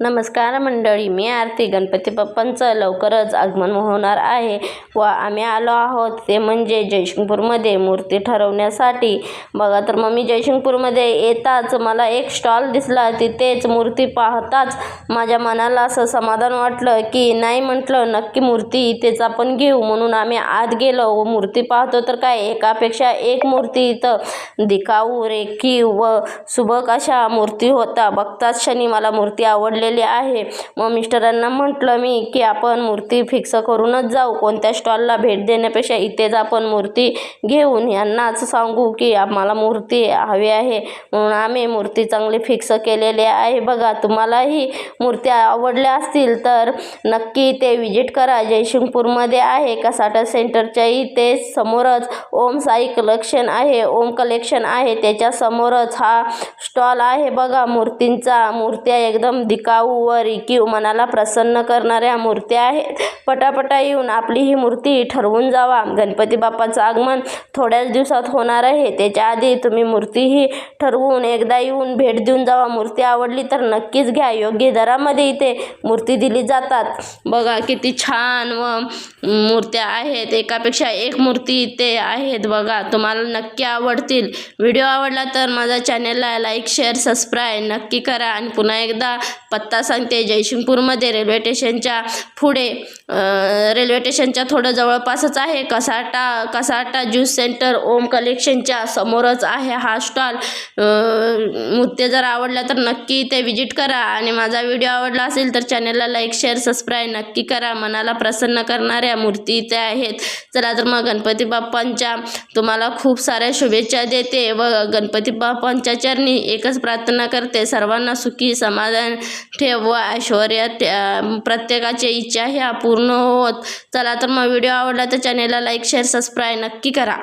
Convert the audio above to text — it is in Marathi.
नमस्कार मंडळी, मी आरती. गणपती बाप्पांचं लवकरच आगमन होणार आहे व आम्ही आलो आहोत ते म्हणजे जयसिंगपूरमध्ये मूर्ती ठरवण्यासाठी. बघा तर मग मी जयसिंगपूरमध्ये येताच मला एक स्टॉल दिसला. तिथेच मूर्ती पाहताच माझ्या मनाला असं समाधान वाटलं की नाही, म्हटलं नक्की मूर्ती इथेच आपण घेऊ. म्हणून आम्ही आत गेलो व मूर्ती पाहतो तर काय एकापेक्षा एक मूर्ती इथं दिखाऊ, रेखीव व सुबक अशा मूर्ती होता. बघताच क्षणी मला मूर्ती आवडलेली आहे. मग मिस्टरांना म्हटलं मी की आपण मूर्ती फिक्स करूनच जाऊ, कोणत्या स्टॉलला भेट देण्यापेक्षा इथेच आपण मूर्ती घेऊन यांनाच सांगू की आम्हाला मूर्ती हवी आहे. म्हणून आम्ही मूर्ती चांगली फिक्स केलेली आहे. बघा, तुम्हालाही मूर्त्या आवडल्या असतील तर नक्की ते विजिट करा. जयसिंगपूरमध्ये आहे कसाटा सेंटरच्या इथे समोरच ओम साई कलेक्शन आहे. ओम कलेक्शन आहे त्याच्या समोरच हा स्टॉल आहे. बघा, मूर्त्या एकदम दिखाऊ व रेखीव मनाला प्रसन्न करणाऱ्या मूर्त्या आहेत. पटापटा येऊन आपली ही मूर्ती ठरवून जावा. गणपती बाप्पाचं आगमन थोड्याच दिवसात होणार आहे. त्याच्या आधी तुम्ही मूर्तीही ठरवून एकदा येऊन भेट देऊन जावा. मूर्ती आवडली तर नक्कीच घ्या. योग्य दरामध्ये इथे मूर्ती दिली जातात. बघा किती छान व मूर्त्या आहेत, एकापेक्षा एक मूर्ती इथे आहेत. बघा, तुम्हाला नक्की आवडतील. व्हिडिओ आवडला तर माझ्या चॅनलला लाईक, शेअर, सबस्क्राईब नक्की करा. आणि पुन्हा एकदा पत्ता सांगते, जयसिंगपूरमध्ये रेल्वे स्टेशनच्या पुढे, रेल्वे स्टेशनच्या थोडं जवळपासच आहे कसाटा ज्यूस सेंटर. ओम कलेक्शनच्या समोरच आहे हा स्टॉल. मूर्ती जर आवडल्या तर नक्की ते विजिट करा. आणि माझा व्हिडिओ आवडला असेल तर चॅनलला लाईक, शेअर, सबस्क्राईब नक्की करा. मनाला प्रसन्न करणाऱ्या मूर्ती इथे आहेत. चला तर मग गणपती बाप्पांच्या तुम्हाला खूप साऱ्या शुभेच्छा देते व गणपती बाप्पांच्या चरणी एकच प्रार्थना करते, सर्वांना सुखी समाधान ठेव व ऐश्वर्यात प्रत्येकाची इच्छा ह्या पूर्ण होत. चला तर मग व्हिडिओ आवडला तर चॅनलला लाईक, शेअर, सबस्क्राईब नक्की करा.